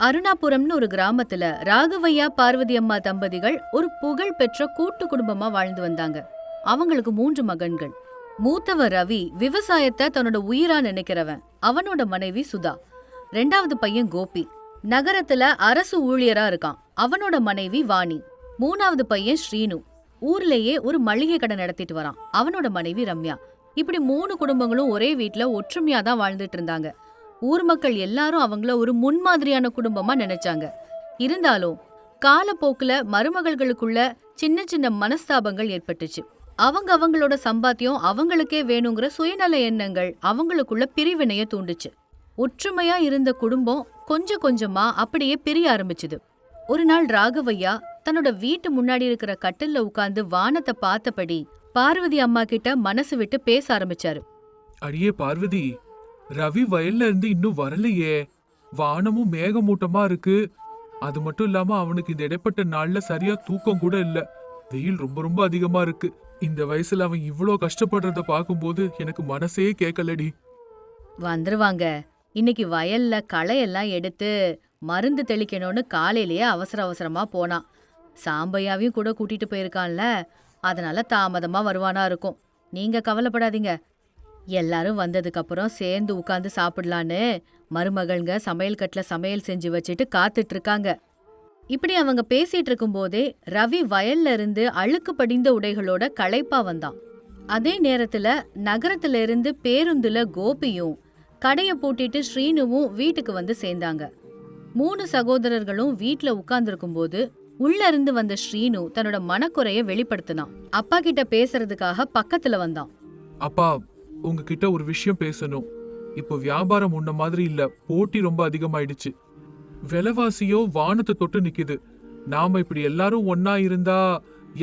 அருணாபுரம்னு ஒரு கிராமத்துல ராகவையா பார்வதி அம்மா தம்பதிகள் ஒரு புகழ் பெற்ற கூட்டு குடும்பமா வாழ்ந்து வந்தாங்க. அவங்களுக்கு 3 மகன்கள். மூத்தவன் ரவி விவசாயத்தை தன்னோட உயிரா நினைக்கிறவன். அவனோட மனைவி சுதா. 2வது பையன் கோபி நகரத்துல அரசு ஊழியரா இருக்கான். அவனோட மனைவி வாணி. 3வது பையன் ஸ்ரீனு ஊர்லயே ஒரு மளிகை கடை நடத்திட்டு வரான். அவனோட மனைவி ரம்யா. இப்படி 3 குடும்பங்களும் ஒரே வீட்டுல ஒற்றுமையா தான் வாழ்ந்துட்டு இருந்தாங்க. ஊர் மக்கள் எல்லாரும் அவங்கள ஒரு முன்மாதிரியான குடும்பமா நினைச்சாங்க. இருந்தாலும் காலப்போக்குல மருமகள்களுக்குள்ள சின்ன சின்ன மனஸ்தாபங்கள் ஏற்பட்டுச்சு. அவங்களோட சம்பாத்தியம் அவங்களுக்கே வேணுங்கிற சுயநல எண்ணங்கள் அவங்களுக்குள்ள பிரிவினைய தூண்டுச்சு. ஒற்றுமையா இருந்த குடும்பம் கொஞ்சம் கொஞ்சமா அப்படியே பிரிய ஆரம்பிச்சுது. ஒரு நாள் ராகவையா தன்னோட வீட்டு முன்னாடி இருக்கிற கட்டில்ல உட்கார்ந்து வானத்தை பார்த்தபடி பார்வதி அம்மா கிட்ட மனசு விட்டு பேச ஆரம்பிச்சாரு. அடியே பார்வதி, ரவி வயல்ல இருந்து இன்னும் வரலையே. வானமும் மேகமூட்டமா இருக்கு. அது மட்டும் இல்லாம அவனுக்கு இந்த இடைப்பட்ட நாள்ல சரியா தூக்கம் கூட இல்ல. வெயில் ரொம்ப ரொம்ப அதிகமா இருக்கு. இந்த வயசுல அவன் இவ்ளோ கஷ்டப்படுறத பாக்கும்போது எனக்கு மனசே கேட்கலடி. வந்துருவாங்க. இன்னைக்கு வயல்ல களையெல்லாம் எடுத்து மருந்து தெளிக்கணும்னு காலையிலேயே அவசர அவசரமா போனான். சாம்பையாவையும் கூட கூட்டிட்டு போயிருக்கான்ல, அதனால தாமதமா வருவானா இருக்கும். நீங்க கவலைப்படாதீங்க. எல்லாரும் வந்ததுக்கு அப்புறம் சேர்ந்து உட்கார்ந்து சாப்பிடலான்னு மருமகள்ங்க சமையல் கட்டுல சமையல் செஞ்சு வச்சுட்டு காத்துட்டு இருக்காங்க. இப்படி அவங்க பேசிட்டு இருக்கும் போதே ரவி வயல்ல இருந்து அழுக்கு படிந்த உடைகளோட களைப்பா வந்தான். அதே நேரத்துல நகரத்துல இருந்து பேருந்துல கோபியும் கடைய பூட்டிட்டு ஸ்ரீனுவும் வீட்டுக்கு வந்து சேர்ந்தாங்க. 3 சகோதரர்களும் வீட்டுல உட்கார்ந்துருக்கும் போது உள்ள இருந்து வந்த ஸ்ரீனு தன்னோட மனக்குறைய வெளிப்படுத்தினான். அப்பா கிட்ட பேசுறதுக்காக பக்கத்துல வந்தான். அப்பா, உங்ககிட்ட ஒரு விஷயம் பேசணும். இப்போ வியாபாரம் முன்ன மாதிரி இல்ல. போட்டி ரொம்ப அதிகமாயிடுச்சு. விலைவாசியோ வானத்தை தொட்டு நிக்குது. நாம இப்படி எல்லாரும் ஒன்னா இருந்தா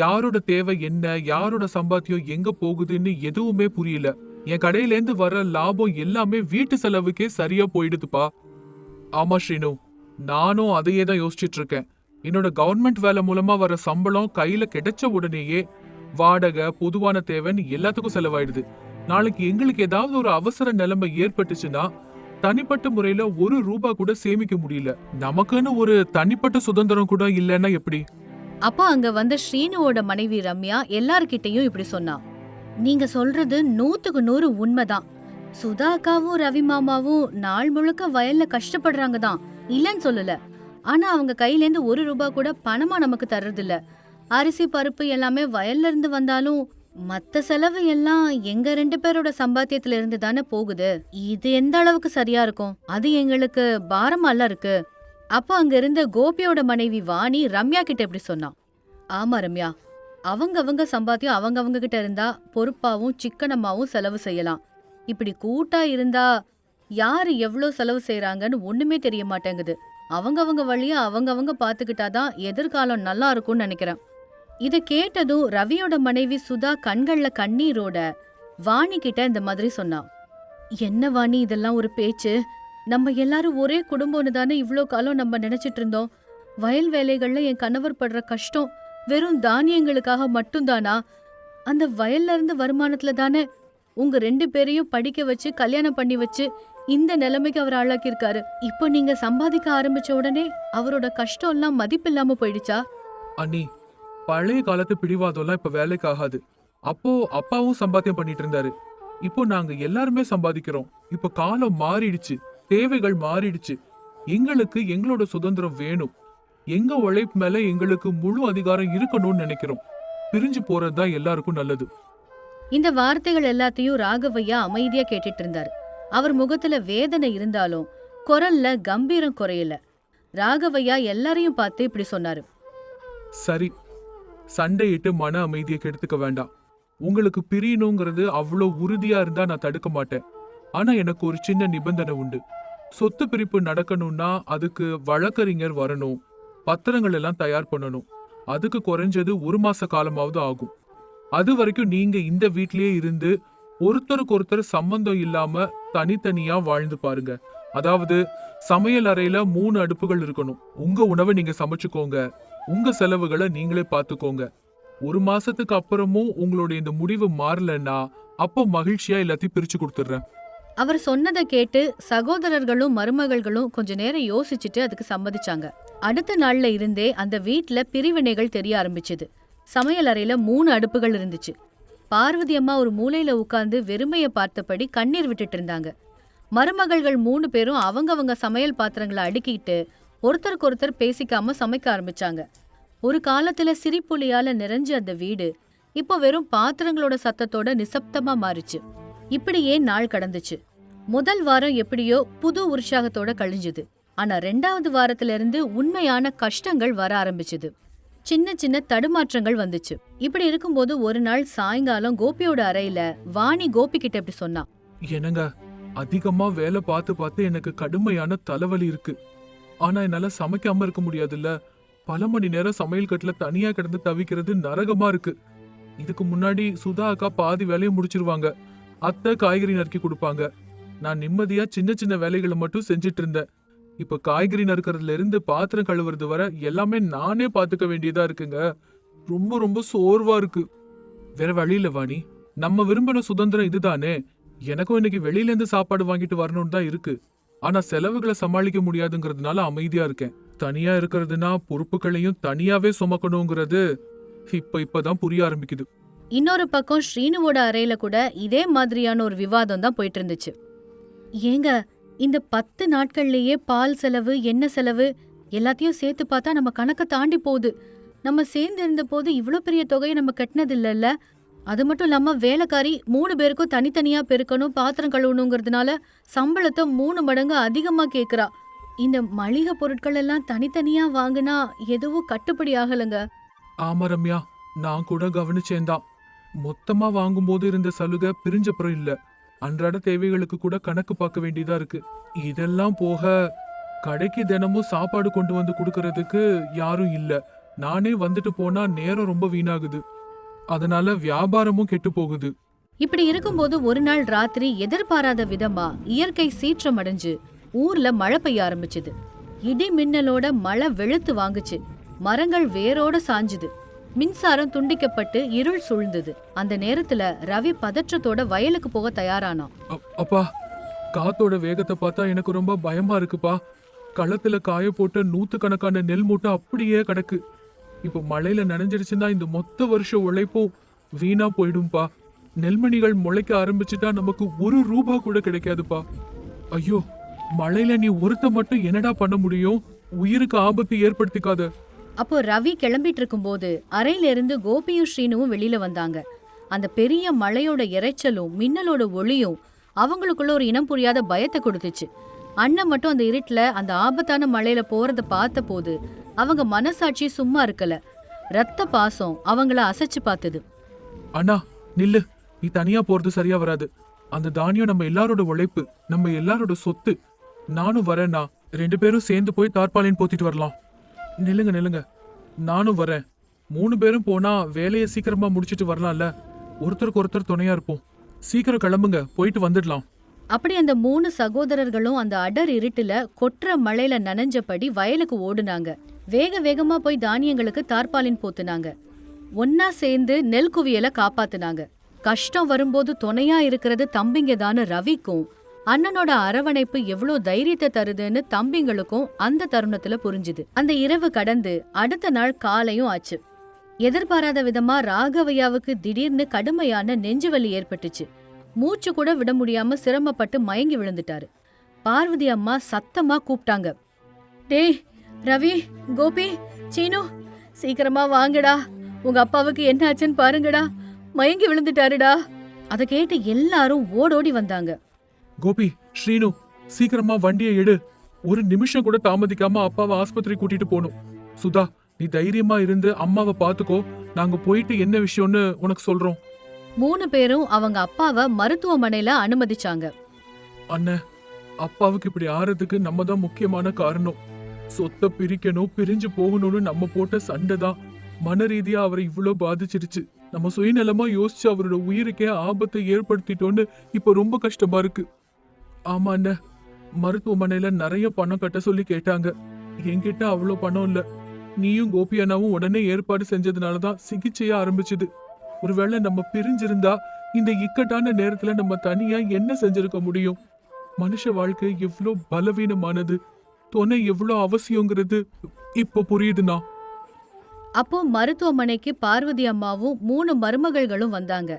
யாரோட தேவை என்ன, யாரோட சம்பாத்தியம் எங்க போகுதுன்னு எதுவுமே புரியல. என் கடையில இருந்து வர லாபம் எல்லாமே வீட்டு செலவுக்கே சரியா போயிடுதுப்பா. ஆமா ஸ்ரீனு, நானும் அதையே தான் யோசிச்சுட்டு இருக்கேன். என்னோட கவர்மெண்ட் வேலை மூலமா வர சம்பளம் கையில கிடைச்ச உடனேயே வாடகை, பொதுவான தேவைன்னு எல்லாத்துக்கும் செலவாயிடுது. நாளைக்கு எங்களுக்கு ஏதாவது ஒரு அவசர நிலைமை ஏற்பட்டுச்சுன்னா தனிப்பட்ட முறையில ₹1 கூட சேமிக்க முடியல. நமக்குன்னு ஒரு தனிப்பட்ட சுதந்திரம் கூட இல்லைன்னா எப்படி? அப்போ அங்க வந்த ஸ்ரீனுவோட மனைவி ரம்யா எல்லார்கிட்டையும் இப்படி சொன்னா. நீங்க சொல்றது 100க்கு 100 உண்மைதான். சுதாக்காவும் ரவி மாமாவும் நாள் முழுக்க வயல்ல கஷ்டப்படுறாங்க தான், இல்லன்னு சொல்லல. ஆனா அவங்க கையில இருந்து ₹1 கூட பணமா நமக்கு தர்றது இல்ல. அரிசி பருப்பு எல்லாமே வயல்ல இருந்து வந்தாலும் மத்த செலவு எல்லாம் எங்க 2 பேரோட சம்பாத்தியத்துல இருந்து தானே போகுது. இது எந்த அளவுக்கு சரியா இருக்கும்? அது எங்களுக்கு பாரமால இருக்கு. அப்போ அங்க இருந்த கோபியோட மனைவி வாணி ரம்யா கிட்ட இப்படி சொன்னான். ஆமா ரம்யா, அவங்க சம்பாத்தியம் அவங்க கிட்ட இருந்தா பொறுப்பாவும் சிக்கனமாவும் செலவு செய்யலாம். இப்படி கூட்டா இருந்தா யாரு எவ்வளவு செலவு செய்யறாங்கன்னு ஒண்ணுமே தெரிய மாட்டேங்குது. அவங்க வழியா அவங்க பாத்துக்கிட்டாதான் எதிர்காலம் நல்லா இருக்கும்னு நினைக்கிறேன். இத கேட்டதும் ரவியோட மனைவி சுதா கண்கள்ல கண்ணீரோட வாணி கிட்ட இந்த மாதிரி சொன்னான். என்ன வாணி, இதெல்லாம் ஒரு பேச்சு? நம்ம எல்லாரும் ஒரே குடும்பம்னு தானே இவ்ளோ காலம் நம்ம நினைச்சிட்டு இருந்தோம். வயல் வேலைகள்ல என் கணவர் படுற கஷ்டம் வெறும் தானியங்களுக்காக மட்டும்தானா? அந்த வயல்ல இருந்து வருமானத்துல தானே உங்க 2 பேரையும் படிக்க வச்சு கல்யாணம் பண்ணி வச்சு இந்த நிலைமைக்கு அவர் ஆளாக்கியிருக்காரு. இப்போ நீங்க சம்பாதிக்க ஆரம்பிச்ச உடனே அவரோட கஷ்டம் எல்லாம் மதிப்பில்லாம போயிடுச்சா? அண்ணி, பழைய காலத்து பிடிவாதம்லாம் இப்ப வேலைக்கு ஆகாது. அப்போ அப்பாவும் சம்பாத்தியம் பண்ணிட்டு இருந்தாரு. இப்போ நாங்க எல்லாருமே சம்பாதிக்கிறோம். இப்போ காலம் மாறிடுச்சு, தேவைகள் மாறிடுச்சு. எங்களுக்கு எங்களோட சுதந்திரம் வேணும். எங்க உழைப்பு மேல எங்களுக்கு முழு அதிகாரம் இருக்கணும்னு நினைக்கிறோம். பிரிஞ்சு போறதுதான் எல்லாருக்கும் நல்லது. இந்த வார்த்தைகள் எல்லாத்தையும் ராகவையா அமைதியா கேட்டுட்டு இருந்தாரு. அவர் முகத்துல வேதனை இருந்தாலும் குரல்ல கம்பீரம் குறையல. ராகவையா எல்லாரையும் பார்த்து இப்படி சொன்னாரு. சரி, சண்டையிட்டு மன அமைதியை கெடுத்துக்க வேண்டாம். உங்களுக்கு பிரியணுங்கிறது அவ்வளோ உறுதியா இருந்தா நான் தடுக்க மாட்டேன். ஆனா எனக்கு ஒரு சின்ன நிபந்தனை உண்டு. சொத்து பிரிப்பு நடக்கணும்னா அதுக்கு வழக்கறிஞர் வரணும், பத்திரங்கள் எல்லாம் தயார் பண்ணணும். அதுக்கு குறைஞ்சது 1 மாச காலமாவது ஆகும். அது வரைக்கும் நீங்க இந்த வீட்லயே இருந்து ஒருத்தருக்கு ஒருத்தர் சம்பந்தம் இல்லாம தனித்தனியா வாழ்ந்து பாருங்க. அதாவது சமையல் அறையில 3 அடுப்புகள் இருக்கணும். உங்க உணவை நீங்க சமைச்சுக்கோங்க, உங்க செலவுகளை நீங்களே பாத்துக்கோங்க. 1 மாசத்துக்கு அப்புறமும் உங்களுடைய இந்த முடிவு மாறலன்னா அப்போ மகிழ்ச்சியா எல்லாத்தையும் பிரிச்சு கொடுத்துடுறேன். அவர் சொன்னதை கேட்டு சகோதரர்களும் மருமகள்களும் கொஞ்ச நேரம் யோசிச்சுட்டு அதுக்கு சம்மதிச்சாங்க. அடுத்த நாள்ல இருந்தே அந்த வீட்ல பிரிவினைகள் தெரிய ஆரம்பிச்சது. சமையல் அறையில 3 அடுப்புகள் இருந்துச்சு. பார்வதி அம்மா ஒரு மூலையில உட்கார்ந்து வெறுமைய பார்த்தபடி கண்ணீர் விட்டுட்டு இருந்தாங்க. மருமகள்கள் 3 பேரும் அவங்கவங்க சமையல் பாத்திரங்களை அடுக்கிட்டு ஒருத்தருக்கு ஒருத்தர் பேசிக்காம சமைக்க ஆரம்பிச்சாங்க. ஒரு காலத்துல சிரிப்புலியால நிறைஞ்ச அந்த வீடு இப்போ வெறும் பாத்திரங்களோட சத்தத்தோட நிசப்தமா மாறிச்சு. இப்படியே நாள் கடந்துச்சு. முதல் வாரம் எப்படியோ புது உற்சாகத்தோட கழிஞ்சுது. ஆனா 2வது வாரத்துல இருந்து உண்மையான கஷ்டங்கள் வர ஆரம்பிச்சுது. சின்ன சின்ன தடுமாற்றங்கள் வந்துச்சு. இப்படி இருக்கும்போது ஒரு நாள் சாயங்காலம் கோபியோட அறையில வாணி கோபி கிட்ட இப்படி சொன்னா. என்னங்க, அதிகமா வேலை பார்த்து பார்த்து எனக்கு கடுமையான தலைவலி இருக்கு. ஆனா என்னால சமைக்காம இருக்க முடியாதுல்ல. பல மணி நேரம் சமையல் கட்டுல தனியா கிடந்து தவிக்கிறது நரகமா இருக்கு. இதுக்கு முன்னாடி சுதா அக்கா பாதி வேலையை முடிச்சிருவாங்க. அத்தை காய்கறி நறுக்கி கொடுப்பாங்க. நான் நிம்மதியா சின்ன சின்ன வேலைகளை மட்டும் செஞ்சிட்டு இருந்தேன். இப்ப காய்கறி நறுக்கிறதுல இருந்து பாத்திரம் கழுவுறது வர எல்லாமே நானே பாத்துக்க வேண்டியதா இருக்குங்க. ரொம்ப ரொம்ப சோர்வா இருக்கு. வேற வழி இல்ல வாணி, நம்ம விரும்பின சுதந்திரம் இதுதானே. எனக்கும் இன்னைக்கு வெளியில இருந்து சாப்பாடு வாங்கிட்டு வரணும்னு தான் இருக்கு. ஆனா செலவுகளை சமாளிக்க முடியாதுங்கிறதுனால அமைதியா இருக்கேன். தனியா இருக்கிறதுனா பொறுப்புகளையும் தனியாவே சுமக்கணுங்கிறது இப்பதான் புரிய ஆரம்பிக்குது. இன்னொரு பக்கம் ஸ்ரீனுவோட அறையில கூட இதே மாதிரியான ஒரு விவாதம் தான் போயிட்டு இருந்துச்சு. ஏங்க, இந்த 10 நாட்கள்லயே பால் செலவு, எண்ணெய் செலவு எல்லாத்தையும் சேர்த்து பார்த்தா நம்ம கணக்க தாண்டி போகுது. நம்ம சேர்ந்து இருந்த போது இவ்ளோ பெரிய தொகையை நம்ம கட்டினது இல்லைல்ல. அது மட்டும் இல்லாம வேலைக்காரி 3 பேருக்கும் தனித்தனியா பெருக்கணும், பாத்திரம் கழுவணுங்கிறதுனால சம்பளத்தை 3 மடங்கு அதிகமா கேக்குறா. இந்த மளிகை பொருட்கள் எல்லாம் தனித்தனியா வாங்கினா எதுவும் கட்டுப்படி ஆகலங்க. ஆமா ரம்யா, நான் கூட கவனிச்சேன்தான். மொத்தமா வாங்கும்போது இருந்த சலுகை பிரிஞ்சப்புறம் இல்ல. அன்றாட தேவைகளுக்கு கூட கணக்கு பார்க்க வேண்டியதா இருக்கு. இதெல்லாம் போக கடைக்கு தினமும் சாப்பாடு கொண்டு வந்து கொடுக்கறதுக்கு யாரும் இல்ல. நானே வந்துட்டு போனா நேரம் ரொம்ப வீணாகுது. அதனால வியாபாரமும் கெட்டு போகுது. இப்படி இருக்கும்போது ஒரு நாள் ராத்திரி எதிர்பாராத விதமா இயற்கை சீற்றம் அடைஞ்சு ஊர்ல மழை பெய்ய ஆரம்பிச்சுது. இடி மின்னலோட மழை வெளுத்து வாங்குச்சு. மரங்கள் வேரோட சாஞ்சுது. மின்சாரம் துண்டிக்கப்பட்டு இருள் சூழ்ந்தது. அந்த நேரத்துல ரவி பதற்றத்தோட வயலுக்கு போக தயாரானான். அப்பா, காத்தோட வேகத்தை பார்த்தா எனக்கு ரொம்ப பயமா இருக்குப்பா. களத்துல காய போட்ட 100கணக்கான நெல் மூட்டை அப்படியே கிடக்கு. இப்ப மழையில நனைஞ்சிருச்சுன்னா இந்த மொத்த வருஷ உழைப்பும் வீணா போயிடும்பா. நெல்மணிகள் முளைக்க ஆரம்பிச்சுட்டா நமக்கு 1 ரூபா கூட கிடைக்காதுப்பா. ஐயோ, மழையில நீ ஒருத்த மட்டும் என்னடா பண்ண முடியும்? உயிருக்கு ஆபத்து ஏற்படுத்திக்காத. அப்போ ரவி கிளம்பிட்டு இருக்கும்போது அறையில இருந்து கோபியும் ஸ்ரீனுவும் வெளியில வந்தாங்க. அந்த பெரிய மழையோட இரைச்சலும் மின்னலோட ஒளியும் அவங்களுக்குள்ள ஒரு இனம் புரியாத பயத்தை கொடுத்துச்சு. அண்ணன் மட்டும் அந்த இருட்டுல அந்த ஆபத்தான மழையில போறத பார்த்த போது அவங்க மனசாட்சி சும்மா இருக்கல. ரத்த பாசம் அவங்கள அசைச்சு பார்த்தது. அண்ணா நில்லு, நீ தனியா போறது சரியா வராது. அந்த தானியம் நம்ம எல்லாரோட உழைப்பு, நம்ம எல்லாரோட சொத்து. நானும் வரேன்னா 2 பேரும் சேர்ந்து போய் தார்பாலின் போத்திட்டு வரலாம். நில்லுங்க நில்லுங்க, நானும் வரேன். 3 பேரும் போனா வேலையை சீக்கிரமா முடிச்சிட்டு வரலாம்ல. ஒருத்தருக்கு ஒருத்தர் துணையா இருப்போம். சீக்கிரம் கிளம்புங்க, போயிட்டு வந்துடலாம். அப்படி அந்த 3 சகோதரர்களும் அந்த அடர் இருட்டுல கொற்ற மழையில நனைஞ்சபடி வயலுக்கு ஓடுனாங்க. வேக வேகமா போய் தானியங்களுக்கு தார்பாலின் போத்துனாங்க. ஒன்னா சேர்ந்து நெல் குவியலை காப்பாத்துனாங்க. கஷ்டம் வரும்போது துணையா இருக்கிறது தம்பிங்க தானு ரவிக்கும் அண்ணனோட அரவணைப்பு எவ்வளோ தைரியத்தை தருதுன்னு தம்பிங்களுக்கும் அந்த தருணத்துல புரிஞ்சுது. அந்த இரவு கடந்து அடுத்த நாள் காலையும் ஆச்சு. எதிர்பாராத விதமா ராகவையாவுக்கு திடீர்னு கடுமையான நெஞ்சுவலி ஏற்பட்டுச்சு. மூச்சு கூட விட முடியாம சிரமப்பட்டு மயங்கி விழுந்துட்டாரு. பார்வதி அம்மா சத்தமா கூப்பிட்டாங்க. டேய் ரவி, கோபி, சீனு, சீக்கிரமா வாங்கடா. உங்க அப்பாவுக்கு என்ன ஆச்சுன்னு பாருங்கடா, மயங்கி விழுந்துட்டாருடா. அதை கேட்டு எல்லாரும் ஓடோடி வந்தாங்க. கோபி, ஸ்ரீனு, சீக்கிரமா வண்டியை எடு. ஒரு நிமிஷம் கூட தாமதிக்காம அப்பாவை ஆஸ்பத்திரி கூட்டிட்டு போகணும். சுதா, நீ தைரியமா இருந்து அம்மாவை பாத்துக்கோ. நாங்க போயிட்டு என்ன விஷயம்னு உனக்கு சொல்றோம். 3 பேரும் அவங்க அப்பாவை மருத்துவமனையில அனுமதிச்சாங்க. அண்ணே, அப்பாவுக்கு இப்படி ஆறதுக்கு நம்ம தான் முக்கியமான காரணம். சொத்தை பிரிக்கணும், பிரிஞ்சு போகணும்னு நம்ம போட்ட சண்டை தான் மன ரீதியா அவரை இவ்வளவு பாதிச்சிருச்சு. நம்ம சுயநலமா யோசிச்சு அவரோட உயிருக்கே ஆபத்தை ஏற்படுத்திட்டோன்னு இப்ப ரொம்ப கஷ்டமா இருக்கு. ஆமா அண்ணே, மருத்துவமனையில நிறைய பணம் கட்ட சொல்லி கேட்டாங்க. என்கிட்ட அவ்வளவு பணம் இல்ல. நீயும் கோபி அண்ணாவும் உடனே ஏற்பாடு செஞ்சதுனாலதான் சிகிச்சையா ஆரம்பிச்சது. ஒருவேளை நம்ம பிரிஞ்சிருந்தா இந்த இக்கட்டான நேரத்துல நம்ம தனியா என்ன செஞ்சிருக்க முடியும்? மனுஷ வாழ்க்கை எவ்வளோ பலவீனமானது, துணை எவ்வளோ அவசியங்கிறது இப்போ புரியுதுண்ணா. அப்போ மருத்துவமனைக்கு பார்வதி அம்மாவும் 3 மருமகள்களும் வந்தாங்க.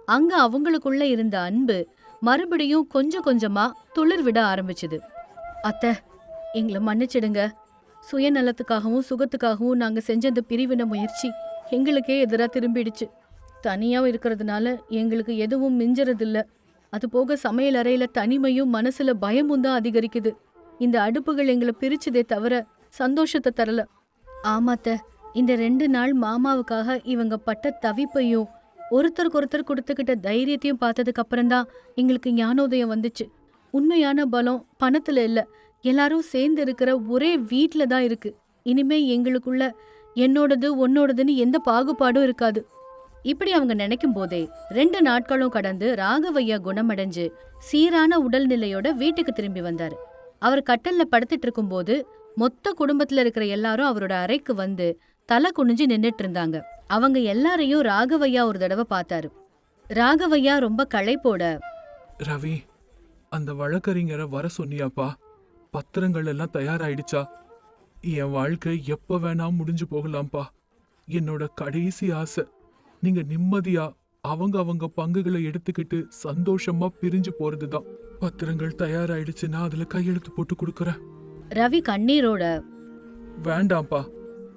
அங்க அவங்களுக்குள்ள இருந்த அன்பு மறுபடியும் கொஞ்சம் கொஞ்சமா துளிர் விட ஆரம்பிச்சுது. அத்தை, எங்களை மன்னிச்சிடுங்க. சுயநலத்துக்காகவும் சுகத்துக்காகவும் நாங்க செஞ்ச அந்த பிரிவின முயற்சி எங்களுக்கே எதிராக திரும்பிடுச்சு. தனியா இருக்கிறதுனால எங்களுக்கு எதுவும் மிஞ்சறதில்ல. அது போக சமையல் அறையில தனிமையும் மனசுல பயமும் தான் அதிகரிக்குது. இந்த அடுப்புகள் எங்களை பிரிச்சுதே தவிர சந்தோஷத்தை தரல. ஆமாத்த, இந்த 2 நாள் மாமாவுக்காக இவங்க பட்ட தவிப்பையும் ஒருத்தருக்கு ஒருத்தர் கொடுத்துக்கிட்ட தைரியத்தையும் பார்த்ததுக்கு அப்புறம்தான் எங்களுக்கு ஞானோதயம் வந்துச்சு. உண்மையான பலம் பணத்துல இல்ல, எல்லாரும் சேர்ந்து இருக்கிற ஒரே வீட்ல தான் இருக்கு. இனிமே எங்களுக்குள்ள என்னோடது உன்னோடதுன்னு எந்த பாகுபாடும் இருக்காது. இப்படி அவங்க நினைக்கும் போதே 2 நாட்களும் கடந்து ராகவையா குணமடைஞ்சு சீரான உடல்நிலையோட வீட்டுக்கு திரும்பி வந்தாரு. அவர் கட்டல்ல படுத்துட்டு இருக்கும்போது மொத்த குடும்பத்துல இருக்கிற எல்லாரும் அவரோட அறைக்கு வந்து தலை குனிஞ்சு நின்னுட்டு இருந்தாங்க. அவங்க எல்லாரையும் ராகவையா ஒரு தடவை பார்த்தாரு. ராகவையா ரொம்ப களைப்போட, ரவி, அந்த வழக்கறிஞரை வர சொன்னியாப்பா? பத்திரங்கள் எல்லாம் தயாராயிடுச்சா? என் வாழ்க்கை எப்ப வேணா முடிஞ்சு போகலாம்ப்பா. என்னோட கடைசி ஆசை நீங்க நிம்மதியா அவங்க பங்குகளை எடுத்துக்கிட்டு சந்தோஷமா பிரிஞ்சு போறதுதான். பத்திரங்கள் தயாராயிடுச்சுன்னா அதுல கையெழுத்து போட்டு கொடுக்கறேன். ரவி கண்ணீரோட, வேண்டாம்ப்பா,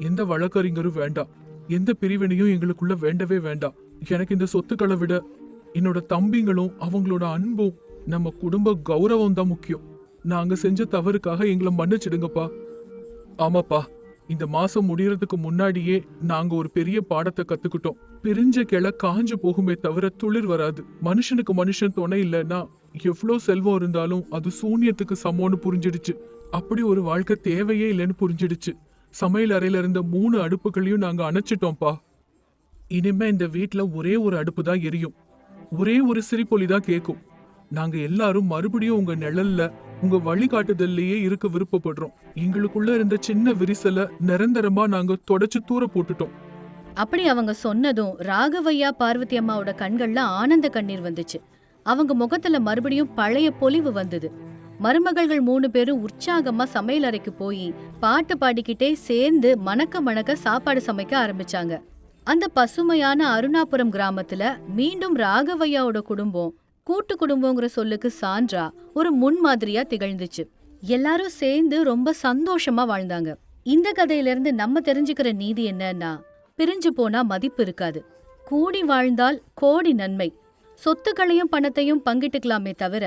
எந்த வழக்கறிஞரும் வேண்டாம், எந்த பிரிவினையும் எங்களுக்குள்ள வேண்டவே வேண்டாம். எனக்கு இந்த சொத்துக்களை விட என்னோட தம்பிங்களும் அவங்களோட அன்பும் நம்ம குடும்ப கௌரவம் தான் முக்கியம். நாங்க செஞ்ச தவறுக்காக எங்களை மன்னிச்சிடுங்கப்பா. ஆமாப்பா, இந்த மாசம் முடியறதுக்கு முன்னாடியே நாங்க ஒரு பெரிய பாடத்தை கத்துக்கிட்டோம். பிரிஞ்ச கிளை காஞ்சு போகுமே தவிர துளிர் வராது. மனுஷனுக்கு மனுஷன் துணை இல்லைன்னா எவ்வளோ செல்வம் இருந்தாலும் அது சூன்யத்துக்கு சமம்னு புரிஞ்சிடுச்சு. அப்படி ஒரு வாழ்க்கை தேவையே இல்லைன்னு புரிஞ்சிடுச்சு. சமையல் அறையில இருந்த 3 அடுப்புகளையும் நாங்க அணைச்சிட்டோம்ப்பா. இனிமே இந்த வீட்டுல ஒரே ஒரு அடுப்பு தான் எரியும், ஒரே ஒரு சிரிப்பொலி தான் கேட்கும். நாங்க எல்லாரும் மறுபடியும் உங்க நிழல்ல, உங்க வழிகாட்டுதல்லையே இருக்க விருப்பப்படுறோம். எங்களுக்குள்ள இருந்த சின்ன விரிசலை நிரந்தரமா நாங்க தொடச்சு தூர போட்டுட்டோம். அப்படி அவங்க சொன்னதும் ராகவையா பார்வதி அம்மாவோட கண்கள்ல ஆனந்த கண்ணீர் வந்துச்சு. அவங்க முகத்துல மறுபடியும் பழைய பொலிவு வந்தது. மருமகள்கள் 3 பேரும் உற்சாகமா சமையல் அறைக்கு போய் பாட்டு பாடிக்கிட்டே சேர்ந்து மணக்க மணக்க சாப்பாடு சமைக்க ஆரம்பிச்சாங்க. அந்த பசுமையான அருணாபுரம் கிராமத்துல மீண்டும் ராகவையாவோட குடும்பம் கூட்டு குடும்பங்கிற சொல்லுக்கு சான்றா ஒரு முன்மாதிரியா திகழ்ந்துச்சு. எல்லாரும் சேர்ந்து ரொம்ப சந்தோஷமா வாழ்ந்தாங்க. இந்த கதையில இருந்து நம்ம தெரிஞ்சுக்கிற நீதி என்னன்னா, பிரிஞ்சு போனா மதிப்பு இருக்காது, கூடி வாழ்ந்தால் கோடி நன்மை. சொத்துக்களையும் பணத்தையும் பங்கிட்டுக்கலாமே தவிர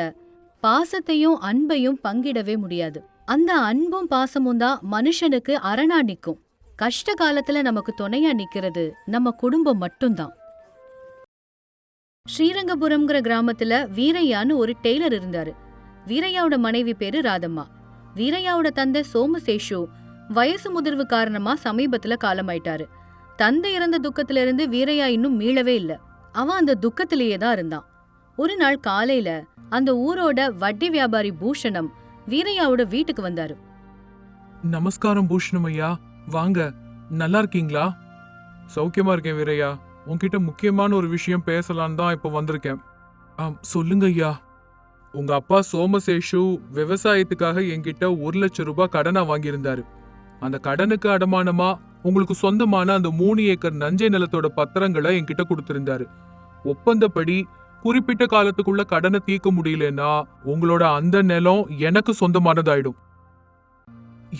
பாசத்தையும் அன்பையும் பங்கிடவே முடியாது. அந்த அன்பும் பாசமும் தான் மனுஷனுக்கு அரணா நிக்கும். கஷ்ட காலத்துல நமக்கு துணையா நிக்கிறது நம்ம குடும்பம் மட்டும்தான். ஸ்ரீரங்கபுரம்ங்கிற கிராமத்துல வீரையான்னு ஒரு டெய்லர் இருந்தாரு. வீரையாவோட மனைவி பேரு ராதம்மா. வீரையாவோட தந்தை சோமசேஷு வயசு முதிர்வு காரணமா சமீபத்துல காலமாயிட்டாரு. தந்தை இறந்த துக்கத்துல இருந்து வீரையா இன்னும் மீளவே இல்ல. அவன் அந்த துக்கத்திலேயே தான் இருந்தான். ஒரு நாள் காலையில அந்த ஊரோட வட்டி வியாபாரி பூஷணம் வீரையாவோட வீட்டுக்கு வந்தாரு. நமஸ்காரம் பூஷணம் ஐயா, வாங்க. நல்லா இருக்கீங்களா? சௌக்கியமா இருக்கேன் வீரையா. உன்கிட்ட முக்கியமான ஒரு விஷயம் பேசலான்னு தான் இப்ப வந்திருக்கேன். சொல்லுங்க ஐயா. உங்க அப்பா சோமசேஷு விவசாயத்துக்காக என்கிட்ட 1 லட்சம் ரூபாய் கடனா வாங்கியிருந்தாரு. அந்த கடனுக்கு அடமானமா உங்களுக்கு சொந்தமான அந்த 3 ஏக்கர் நஞ்சை நிலத்தோட பத்திரங்களை என்கிட்ட கொடுத்திருந்தாரு. ஒப்பந்தப்படி குறிப்பிட்ட காலத்துக்குள்ள கடனை தீர்க்க முடியலன்னா உங்களோட அந்த நிலம் எனக்கு சொந்தமானதாயிடும்.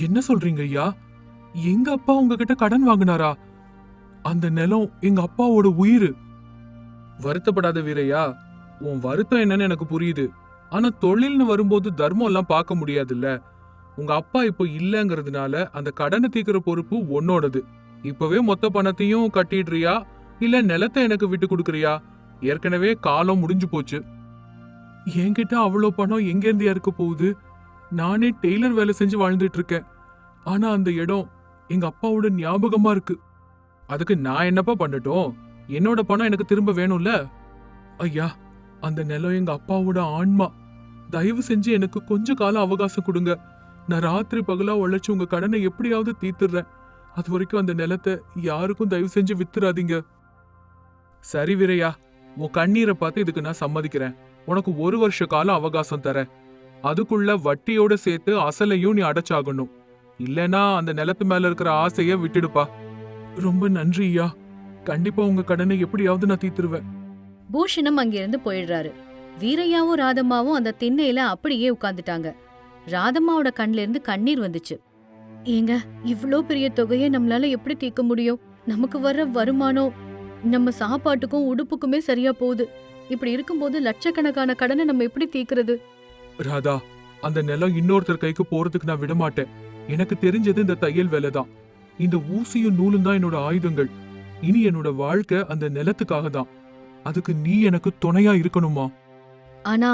என்ன சொல்றீங்க ஐயா? எங்க அப்பா உங்ககிட்ட கடன் வாங்கினாரா? அந்த நிலம் எங்க அப்பாவோட உயிர். வருத்தப்படாத வீரையா, உன் வருத்தம் என்னன்னு எனக்கு புரியுது. ஆனா தொழில்னு வரும்போது தர்மம் எல்லாம் பார்க்க முடியாதுல்ல. உங்க அப்பா இப்போ இல்லங்கிறதுனால அந்த கடனை தீர்க்கிற பொறுப்பு உன்னோடது. இப்பவே மொத்த பணத்தையும் கட்டிடுறியா இல்ல நிலத்தை எனக்கு விட்டு கொடுக்கறியா? ஏற்கனவே காலம் முடிஞ்சு போச்சு. என்கிட்ட அவ்வளோ பணம் எங்கேருந்து இருக்க போகுது? நானே டெய்லர் வேலை செஞ்சு வாழ்ந்துட்டு இருக்கேன். ஆனா அந்த இடம் எங்க அப்பாவோட ஞாபகமா இருக்கு. அதுக்கு நான் என்னப்பா பண்ணட்டும்? என்னோட பணம் எனக்கு திரும்ப வேணும்ல. ஐயா, அந்த நிலம் எங்க அப்பாவோட ஆன்மா. தயவு செஞ்சு எனக்கு கொஞ்ச காலம் அவகாசம் கொடுங்க. நான் ராத்திரி பகலா உழைச்சு உங்க கடனை எப்படியாவது தீர்த்துறேன். அது வரைக்கும் அந்த நிலத்தை யாருக்கும் தயவு செஞ்சு வித்துறாதீங்க. சரி வீரையா, உன் கண்ணீரை பார்த்து இதுக்கு நான் சம்மதிக்கிறேன். உனக்கு 1 வருஷ காலம் அவகாசம் தரேன். அதுக்குள்ள வட்டியோட சேர்த்து அசலையும் நீ அடைச்சாகணும். இல்லனா அந்த நிலத்து மேல இருக்கிற ஆசைய விட்டுடுப்பா. ரொம்ப நன்றி ஐயா. கண்டிப்பா உங்க கடனை எப்படியாவது நான் தீர்த்துருவேன். பூஷணம் அங்கிருந்து போயிடுறாரு. வீரையாவும் ராதம்மாவும் அந்த திண்ணையில அப்படியே உட்கார்ந்துட்டாங்க. ராதம்மாவோட கண்ல இருந்து கண்ணீர் வந்துச்சு. ஏங்க, இவ்ளோ பெரிய தொகையை நம்மளால எப்படி தீர்க்க முடியும்? நமக்கு வர்ற வருமானம் நம்ம சாப்பாட்டுக்கும் உடுப்புக்குமே சரியா போகுது. இப்படி இருக்கும்போது லட்சக்கணக்கான கடனை நம்ம எப்படி தீர்க்கறது? ராதா, அந்த நிலம் இன்னொருத்தர் கைக்கு போறதுக்கு நான் விட மாட்டேன். எனக்கு தெரிஞ்சது இந்த தையல் வேலை தான். இந்த ஊசியும் நூலும் தான் என்னோட ஆயுதங்கள். இனி என்னோட வாழ்க்கை அந்த நிலத்துக்காக தான். அதுக்கு நீ எனக்கு துணையா இருக்கணுமா? ஆனா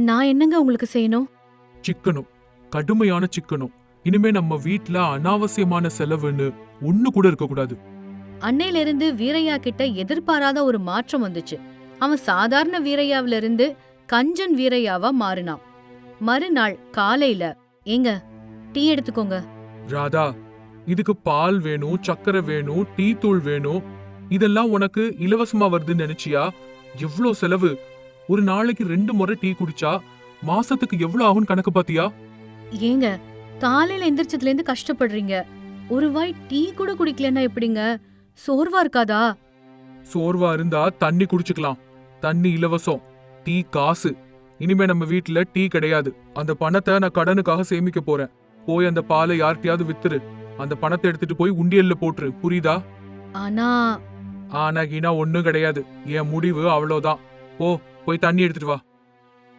நான் என்னங்க உங்களுக்கு செய்யணும்? சிக்கணும், கடுமையான சிக்கணும். இனிமே நம்ம வீட்ல அனாவசியமான செலவுன்னு ஒண்ணு கூட இருக்க கூடாது. அன்னையில இருந்து வீரையா கிட்ட எதிர்பாராத ஒரு மாற்றம் வந்துச்சு. அவன் சாதாரண வீரையாவில இருந்து கஞ்சன் வீரையாவா மாறினான். மறுநாள் காலையில, ஏங்க டீ எடுத்துக்கோங்க. ராதா, இதுக்கு பால் வேணும், சக்கரை வேணும், டீ தூள் வேணும். இதெல்லாம் உனக்கு இலவசமா வருதுன்னு நினைச்சியா? எவ்ளோ செலவு! ஒரு நாளைக்கு 2 முறை டீ குடிச்சா மாசத்துக்கு எவ்வளவு ஆகும் கணக்கு பாத்தியா? ஏங்க, காலையில எந்திரிச்சதுல இருந்து கஷ்டப்படுறீங்க. ஒரு வாய் டீ கூட குடிக்கலன்னா எப்படிங்க? சோர்வா இருக்காதா? சோர்வா இருந்தா தண்ணி குடிச்சுக்கலாம். தண்ணி இலவசம், டீ காசு. இனிமே நம்ம வீட்ல டீ கிடையாது. அந்த பணத்தை நான் கடனுக்காக சேமிக்க போறேன். போய் அந்த பாலை யார்கிட்டயாவது வித்துரு. அந்த பணத்தை எடுத்துட்டு போய் உண்டியல்ல போட்டுரு. புரியுதா? ஆனா ஆனாகினா ஒண்ணும் கிடையாது. என் முடிவு அவ்வளவுதான். போய் தண்ணி எடுத்துட்டு வா.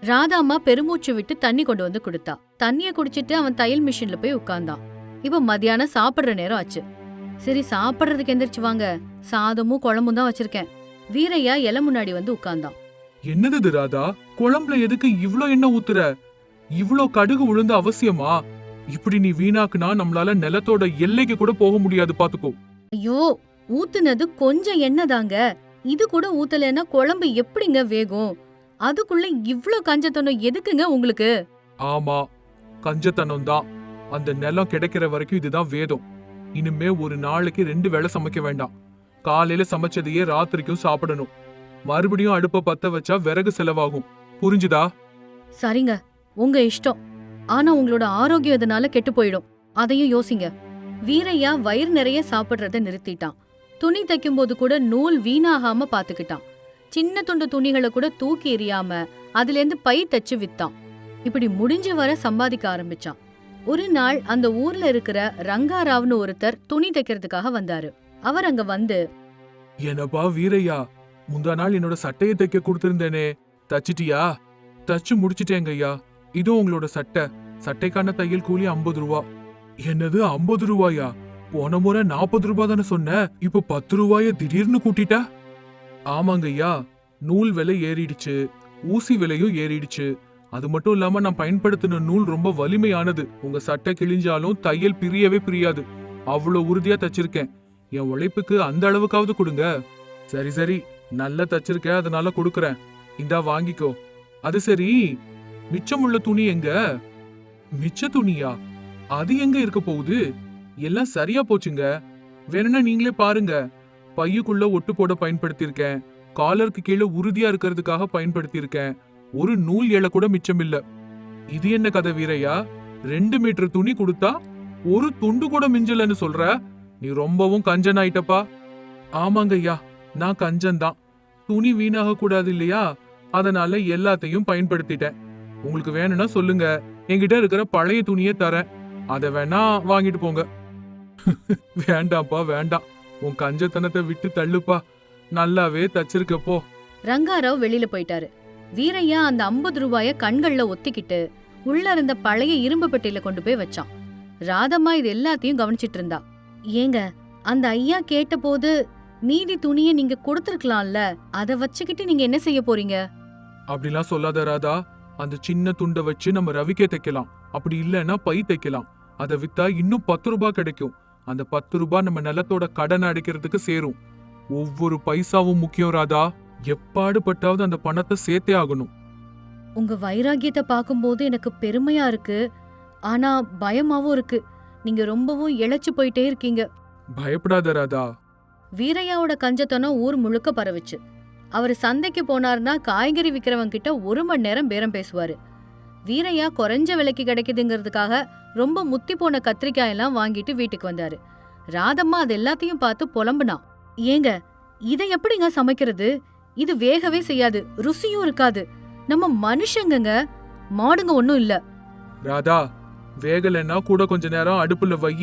ராதாம்மா பெருமூச்சு விட்டு தண்ணி கொண்டு வந்து கொடுத்தா. தண்ணிய குடிச்சிட்டு அவன் தையல் மிஷின்ல போய் உட்கார்ந்தான். இப்ப மத்தியானம் சாப்பிடுற நேரம் ஆச்சு. சரி, சாப்பிடுறதுக்கு எந்திரிச்சு வாங்க, சாதமும் குழம்பும் தான் வச்சிருக்கேன். வீரையா இலை முன்னாடி வந்து உட்கார்ந்தான். என்னது இது ராதா? குழம்புல எதுக்கு இவ்ளோ எண்ணெய் ஊத்துற? இவ்ளோ கடுகு உளுந்து அவசியமா? இப்படி நீ வீணாக்குனா நம்மளால நிலத்தோட எல்லைக்கு கூட போக முடியாது, பாத்துக்கோ. ஐயோ, ஊத்துனது கொஞ்சம் எண்ணெய் தாங்க. இது கூட ஊத்தலைன்னா குழம்பு எப்படிங்க வேகும்? அதுக்குள்ள இவ்ளோ கஞ்சத்தனம் எதுக்குங்க உங்களுக்கு? ஆமா, கஞ்சத்தனம் தான். அந்த நிலம் கிடைக்கிற வரைக்கும் இதுதான் வேதம். இனிமே ஒரு நாளைக்கு 2 வேளை சமைக்க வேண்டாம். காலையில சமைச்சதையே ராத்திரிக்கும் சாப்பிடணும். மறுபடியும் அடுப்ப பத்த வச்சா விறகு செலவாகும். புரிஞ்சுதா? சரிங்க, உங்க இஷ்டம். ஆனா உங்களோட ஆரோக்கியம் இதனால கெட்டு போயிடும். அதையும் யோசிங்க. வீரையா வயிறு நிறைய சாப்பிடுறத நிறுத்திட்டான். துணி தைக்கும் போது கூட நூல் வீணாகாம பாத்துக்கிட்டான். சின்ன துண்டு துணிகளை கூட தூக்கி எறியாம அதுல இருந்து பை தச்சு வித்தான். இப்படி முடிஞ்ச வர சம்பாதிக்க ஆரம்பிச்சான். ஒரு நாள் அந்த ஊர்ல இருக்கிற ரங்காராவ்னு ஒருத்தர் துணி தைக்கிறதுக்காக வந்தாரு. அவர் அங்க வந்து, என்னப்பா வீரையா, முந்தா நாள் என்னோட சட்டையை தைக்க கொடுத்திருந்தேனே, தச்சிட்டியா? தச்சு முடிச்சிட்டேங்க ஐயா. இதோ உங்களோட சட்டை. சட்டைக்கான தையல் கூலி 50 ரூபா. என்னது 50 ரூபாயா? போன முறை 40 ரூபா தானே சொன்ன, இப்ப 10 ரூபாய திடீர்னு கூட்டிட்ட? ஆமாங்க ஐயா, நூல் விலை ஏறிடுச்சு, ஊசி விலையும் ஏறிடுச்சு. அது மட்டும் இல்லாம நான் பயன்படுத்தின நூல் ரொம்ப வலிமையானது. உங்க சட்டை கிழிஞ்சாலும் தையல் பிரியவே பிரியாது. அவ்வளவு உறுதியா தச்சிருக்கேன். என் உழைப்புக்கு அந்த அளவுக்காவது கொடுங்க. சரி சரி, நல்லா தச்சிருக்க, அதனால கொடுக்கறேன். இந்தா வாங்கிக்கோ. அது சரி, மிச்சமுள்ள துணி எங்க? மிச்ச துணியா? அது எங்க இருக்க போகுது? எல்லாம் சரியா போச்சுங்க. வேணும்னா நீங்களே பாருங்க. பையுக்குள்ள ஒட்டு போட பயன்படுத்தியிருக்கேன். காலருக்கு கீழே உறுதியா இருக்கிறதுக்காக பயன்படுத்தியிருக்கேன். ஒரு நூல் இழை கூட மிச்சம் இல்ல. இது என்ன கதை வீரையா? 2 மீட்டர் துணி கொடுத்தா ஒரு துண்டு கூட மிஞ்சலன்னு சொல்ற? நீ ரொம்பவும் கஞ்சன் ஆயிட்டப்பா. ஆமாங்க ஐயா, நான் கஞ்சன் தான். துணி வீணாக கூடாது இல்லையா? அதனால எல்லாத்தையும் பயன்படுத்திட்டேன். உங்களுக்கு வேணும்னா சொல்லுங்க, என்கிட்ட இருக்கிற பழைய துணியை தரேன். அத வேணா வாங்கிட்டு போங்க. வேண்டாம்ப்பா வேண்டாம், உன் கஞ்சத்தனத்தை விட்டு தள்ளுப்பா. நல்லாவே தச்சிருக்கப்போ. ரங்காராவ் வெளியில போயிட்டாரு. வீரையா அந்த 50 ரூபாய கண்கள்ல ஒத்திக்கிட்டு உள்ள இருந்த பழைய இரும்பு பெட்டியில கொண்டு போய் வச்சான். ராதம்மா இது எல்லாத்தையும் கவனிச்சிட்டு இருந்தா. ஏங்க, அந்த ஐயா கேட்ட போது மீதி துணியை நீங்க கொடுத்திருக்கலாம்ல, அத வச்சுக்கிட்டு நீங்க என்ன செய்ய போறீங்க? அப்படிலாம் சொல்லாத ராதா. அந்த சின்ன துண்டை வச்சு நம்ம ரவிக்கே தைக்கலாம். அப்படி இல்லைன்னா பை தைக்கலாம். அதை வித்தா இன்னும் 10 ரூபாய் கிடைக்கும். அந்த 10 ரூபாய் நம்ம நிலத்தோட கடன் அடைக்கிறதுக்கு சேரும். ஒவ்வொரு பைசாவும் முக்கியம் ராதா. எப்பாடு பட்டாவது அந்த பணத்தை சேர்த்தே ஆகணும். உங்க வைராகியத்தை பார்க்கும்போது எனக்கு பெருமையா இருக்கு, ஆனா பயமாவும் இருக்கு. நீங்க ரொம்பவும் இழைச்சு போயிட்டே இருக்கீங்க. பயப்படாத ராதா. வீரையாவோட கஞ்சத்தனம் ஊர் முழுக்க பரவுச்சு. அவர் சந்தைக்கு போனார்னா காய்கறி விக்கிறவங்க கிட்ட 1 மணி நேரம் பேரம் பேசுவாரு. வீரையா குறைஞ்ச விலைக்கு கிடைக்குதுங்கிறதுக்காக ரொம்ப முத்தி போன கத்திரிக்காய் எல்லாம் வாங்கிட்டு வீட்டுக்கு வந்தாரு. ராதம்மா அது எல்லாத்தையும் பார்த்து புலம்புனா. ஏங்க, இதை எப்படிங்க சமைக்கிறது? இது வேகவே செய்யாது, ருசியும் இருக்காது. நம்ம மனுஷங்கங்க, மாடுங்க ஒண்ணும் இல்ல. ராதா, வேகலைன்னா கூட கொஞ்ச நேரம் அடுப்புல வை.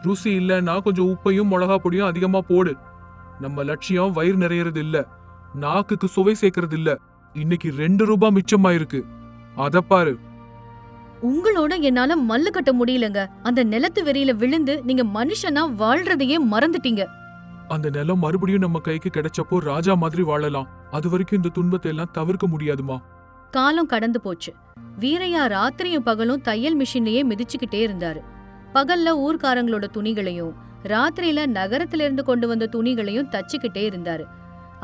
ருசி இல்லைன்னா கொஞ்சம் உப்பையும் மிளகா பொடியும் அதிகமா போடு. நம்ம லட்சியம் வயிறு நிறையறது இல்ல, நாக்குக்கு சுவை சேர்க்கறது இல்ல. இன்னைக்கு 2 ரூபாய் மிச்சமாயிருக்கு, அத பாரு. உங்களோட என்னால மல்லு கட்ட முடியலங்க. அந்த நிலத்து வெறியில விழுந்து நீங்க மனுஷனா வாழ்றதையே மறந்துட்டீங்க. அந்த நிலம் மறுபடியும் நம்ம கைக்கு கிடைச்சப்போ ராஜா மாதிரி வாழலாம். அது வரைக்கும் இந்த துன்பத்தை எல்லாம் தவிர்க்க முடியாதுமா. காலம் கடந்து போச்சு. வீரையா ராத்திரியும் பகலும் தையல் மிஷின்லயே மிதிச்சுக்கிட்டே இருந்தாரு. பகல்ல ஊர்க்காரங்களோட துணிகளையும் ராத்திரியில நகரத்துல இருந்து கொண்டு வந்த துணிகளையும் தச்சுக்கிட்டே இருந்தாரு.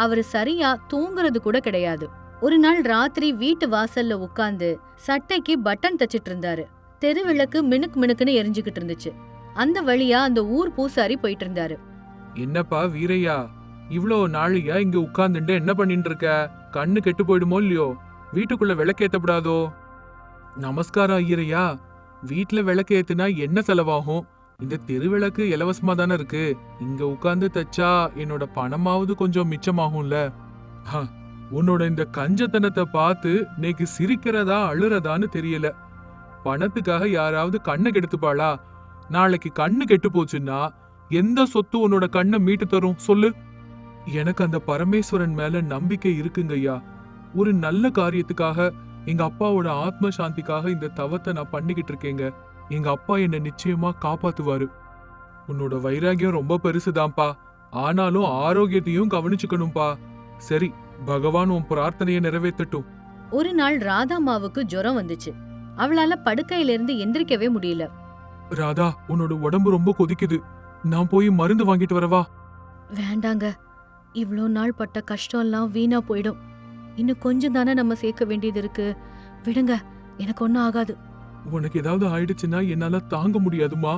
அவரு சரியா தூங்குறது கூட கிடையாது. ஒரு நாள் ராத்திரி வீட்டு வாசல்ல உட்கார்ந்து சட்டைக்கு பட்டன் தச்சிட்டு இருந்தாரு. தெருவிளக்கு மினுக்கு மினுக்குன்னு எரிஞ்சுக்கிட்டு இருந்துச்சு. அந்த வழியா அந்த ஊர் பூசாரி போயிட்டு இருந்தாரு. என்னப்பா வீரையா, இவ்ளோ நாளையா இங்க உட்கார்ந்துட்டு என்ன பண்ணிட்டு இருக்க? கண்ணு கெட்டு போயிடுமோ இல்லையோ? வீட்டுக்குள்ள விளக்கேத்தப்படாதோ? நமஸ்காரம் ஐயரையா. வீட்டுல விளக்கேத்துனா என்ன செலவாகும்? இந்த தெருவிளக்கு இலவசமா தானே இருக்கு. இங்க உட்கார்ந்து தச்சா என்னோட பணமாவது கொஞ்சம் மிச்சமாகும்ல. உன்னோட இந்த கஞ்சத்தனத்தை பார்த்து நேக்கு சிரிக்கிறதா அழுறதான்னு தெரியல. பணத்துக்காக யாராவது கண்ணை கெடுத்துப்பாளா? நாளைக்கு கண்ணு கெட்டு போச்சுன்னா எந்த சொத்து உன்னோட கண்ணை மீட்டு தரும் சொல்லு? எனக்கு அந்த பரமேஸ்வரன் மேல நம்பிக்கை இருக்குங்கய்யா. ஒரு நல்ல காரியத்துக்காக, எங்க அப்பாவோட ஆத்ம சாந்திக்காக இந்த தவத்தை நான் பண்ணிக்கிட்டு இருக்கேங்க. எங்க அப்பா என்ன நிச்சயமா காப்பாத்துவாரு. உன்னோட வைராகியம் ரொம்ப பெருசுதான்ப்பா, ஆனாலும் ஆரோக்கியத்தையும் கவனிச்சுக்கணும்பா. சரி, பகவான் உன் பிரார்த்தனையை நிறைவேற்றட்டும். ஒரு நாள் ராதாமாவுக்கு ஜுரம் வந்துச்சு. அவளால படுக்கையில இருந்து எந்திரிக்கவே முடியல. ராதா, உன்னோட உடம்பு ரொம்ப கொதிக்குது, நான் போய் மருந்து வாங்கிட்டு வரவா? வேண்டாங்க, இவ்ளோ நாள் பட்ட கஷ்டம் எல்லாம் வீணா போயிடும். இன்னும் கொஞ்சம் தானே நம்ம சேர்க்க வேண்டியது இருக்கு. விடுங்க, எனக்கு ஒன்னும் ஆகாது. உனக்கு ஏதாவது ஆயிடுச்சுன்னா என்னால தாங்க முடியாதுமா.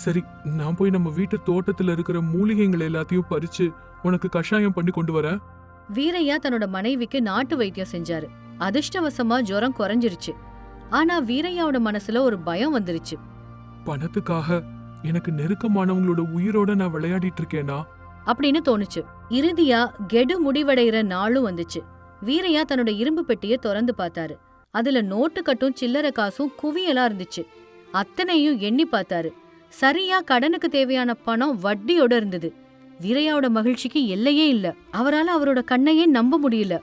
சரி, நான் போய் நம்ம வீட்டு தோட்டத்துல இருக்கிற மூலிகைகள் எல்லாத்தையும் பறிச்சு உனக்கு கஷாயம் பண்ணி கொண்டு வரேன். வீரையா தன்னோட மனைவிக்கு நாட்டு வைத்தியம் செஞ்சாரு. அதிர்ஷ்டவசமா ஜுரம் குறைஞ்சிருச்சு. ஆனா வீரையாவோட மனசுல ஒரு பயம் வந்துருச்சு. பணத்துக்காக எனக்கு நெருக்கமானவங்களோட உயிரோட நான் விளையாடிட்டு இருக்கேனா அப்படின்னு தோணுச்சு. இறுதியா கெடு முடிவடைகிற நாளும் வந்துச்சு. வீரையா தன்னோட இரும்பு பெட்டியை திறந்து பார்த்தாரு. அதுல நோட்டு கட்டும் சில்லறை காசும் குவியலா இருந்துச்சு. அத்தனையும் எண்ணி பார்த்தாரு. சரியா கடனுக்கு தேவையான பணம் வட்டியோட இருந்தது. வீரையாவோட மகிழ்ச்சிக்கு எல்லையே இல்ல. அவரால அவரோட கண்ணையே நம்ப முடியல.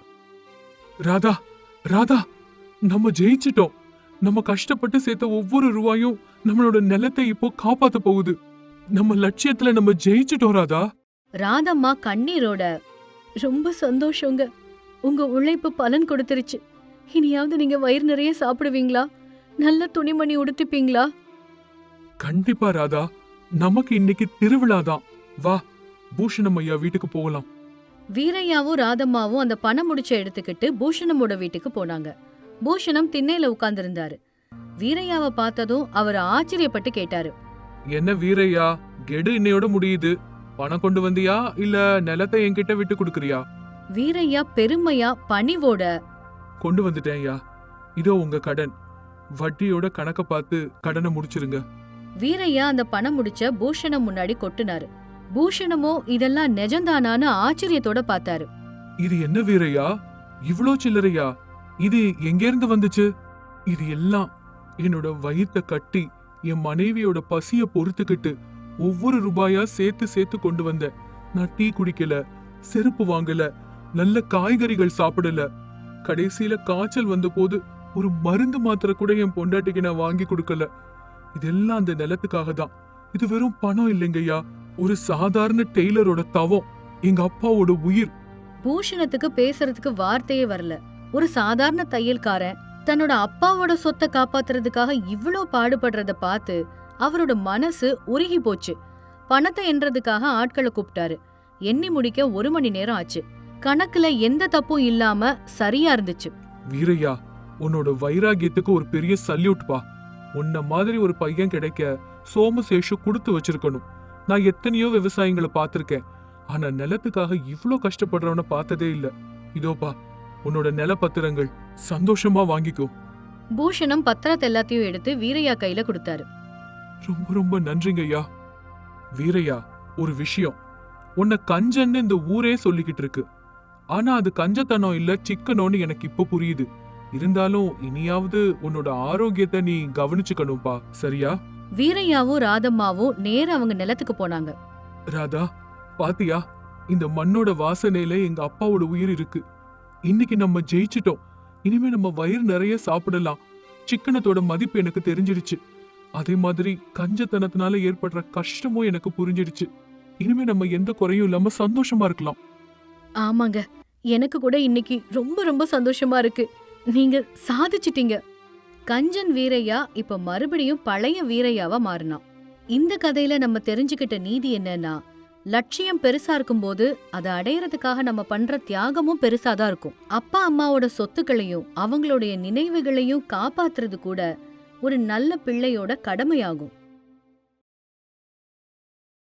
ராதா, ராதா, நம்ம ஜெயிச்சிட்டோம். நம்ம கஷ்டப்பட்டு சேர்த்த ஒவ்வொரு ரூபாயும் நம்மளோட நிலத்தை இப்போ காப்பாத்த போகுது. நம்ம லட்சியத்துல நம்ம ஜெயிச்சிட்டோம் ராதா. ராதம்மா கண்ணீரோட, ரொம்ப சந்தோஷங்க, உங்க உழைப்பு பலன் கொடுத்துருச்சு. இனியாவது நீங்க வயிறு நிறைய சாப்பிடுவீங்களா? நல்ல துணிமணி உடுத்திப்பீங்களா? கண்டிப்பா ராதா, நமக்கு இன்னைக்கு திருவிழாதான். வா, பூஷணம் ஐயா வீட்டுக்கு போகலாம். வீரையாவும் ராதம்மாவும் அந்த பணம் முடிச்ச எடுத்துக்கிட்டு பூஷணமோட வீட்டுக்கு போனாங்க. பூஷணம் திண்ணையில உட்கார்ந்திருந்தாரு. வீரையாவை பார்த்ததும் அவர் ஆச்சரியப்பட்டு கேட்டாரு. என்ன வீரையா, கெடு இன்னையோட முடியுது. பணம் கொண்டு வந்தியா இல்ல நிலத்தை என்கிட்ட விட்டு கொடுக்கறியா? வீரையா பெருமையா பணிவோட, கொண்டு வந்துட்டேன் ஐயா, இதோ உங்க கடன். வட்டியோட கணக்க பார்த்து கடனை முடிச்சிருங்க. வீரையா அந்த பணம் முடிச்ச பூஷணம் முன்னாடி கொட்டுனாரு. பூஷணமோ இதெல்லாம் நிஜம்தானான்னு ஆச்சரியத்தோட பார்த்தாரு. இது என்ன வீரையா, இவ்ளோ சில்லறையா? இது எங்க இருந்து வந்துச்சு? இது எல்லாம் என்னோட வயித்தை கட்டி என் மனைவியோட பசிய பொறுத்துக்கிட்டு ஒவ்வொரு ரூபாயா சேர்த்து சேர்த்து கொண்டு வந்தேன். நான் டீ குடிக்கல, செருப்பு வாங்கல, நல்ல காய்கறிகள் சாப்பிடல. கடைசியில காய்ச்சல் வந்த போது ஒரு மருந்து மாத்திரை கூட என் பொண்டாட்டிக்கு நான் வாங்கி கொடுக்கல. இதெல்லாம் அந்த நிலத்துக்காக தான். இது வெறும் பணம் இல்லைங்கய்யா, ஒரு சாதாரண டெய்லரோட தவம், எங்க அப்பாவோட உயிர். பூஷணத்துக்கு பேசுறதுக்கு வார்த்தையே வரல. ஒரு சாதாரண தையல்காரன் தன்னோட அப்பாவோட சொத்தை காப்பாத்துறதுக்காக இவ்ளோ பாடுபடுறத பார்த்து அவரோட மனசு உருகி போச்சு. பணத்தை எண்றதுக்காக ஆட்களை கூப்பிட்டாரு. எண்ணி முடிக்க 1 மணி நேரம் ஆச்சு. கணக்குல எந்த தப்பும் இல்லாம சரியா இருந்துச்சு. வீரையா, உன்னோட வைராகியத்துக்கு ஒரு பெரிய சல்யூட் பா. உன்ன மாதிரி ஒரு பையன் கிடைக்க சோமசேஷு கொடுத்து வச்சிருக்கணும். நான் எத்தனையோ விவசாயிகளை பார்த்திருக்கேன், ஆனா நிலத்துக்காக இவ்ளோ கஷ்டப்படுறவன பார்த்ததே இல்ல. இதோப்பா உன்னோட நிலப்பத்திரங்கள், சந்தோஷமா வாங்கிக்கோ. பூஷணம் பத்திரத்தை எல்லாத்தையும் எடுத்து வீரையா கையில கொடுத்தாரு. ரொம்ப ரொம்ப நன்றிங்க ஐயா. வீரையா, ஒரு விஷயம், உன்னை கஞ்சன்னு இந்த ஊரே சொல்லிக்கிட்டு இருக்கு. ஆனா அது கஞ்சத்தனம் இல்ல, சிக்கனோன்னு எனக்கு இப்ப புரியுது. இருந்தாலும் இனியாவது உன்னோட ஆரோக்கியத்தை நீ கவனிச்சுக்கணும்பா, சரியா? வீரையாவும் ராதம்மாவும் நேர அவங்க நிலத்துக்கு போனாங்க. ராதா, பாத்தியா, இந்த மண்ணோட வாசனையில எங்க அப்பாவோட உயிர் இருக்கு. இன்னைக்கு நம்ம ஜெயிச்சிட்டோம். இனிமே நம்ம வயிறு நிறைய சாப்பிடலாம். சிக்கனத்தோட மதிப்பு எனக்கு தெரிஞ்சிடுச்சு. அதே மாதிரி கஞ்சத்தனத்தினால ஏற்படுற கஷ்டமும் எனக்கு புரிஞ்சிடுச்சு. இனிமே நம்ம எந்த குறையும் இல்லாம சந்தோஷமா இருக்கலாம். ஆமாங்க, எனக்கு கூட இன்னைக்கு ரொம்ப ரொம்ப சந்தோஷமா இருக்கு. நீங்க சாதிச்சிட்டீங்க. கஞ்சன் வீரையா இப்ப மறுபடியும் பழைய வீரையாவா மாறினான். இந்த கதையில நம்ம தெரிஞ்சுக்கிட்ட நீதி என்னன்னா, லட்சியம் பெருசா இருக்கும்போது அதை அடையறதுக்காக நம்ம பண்ற தியாகமும் பெருசாதான் இருக்கும். அப்பா அம்மாவோட சொத்துக்களையும் அவங்களுடைய நினைவுகளையும் காப்பாத்துறது கூட ஒரு நல்ல பிள்ளையோட கடமையாகும்.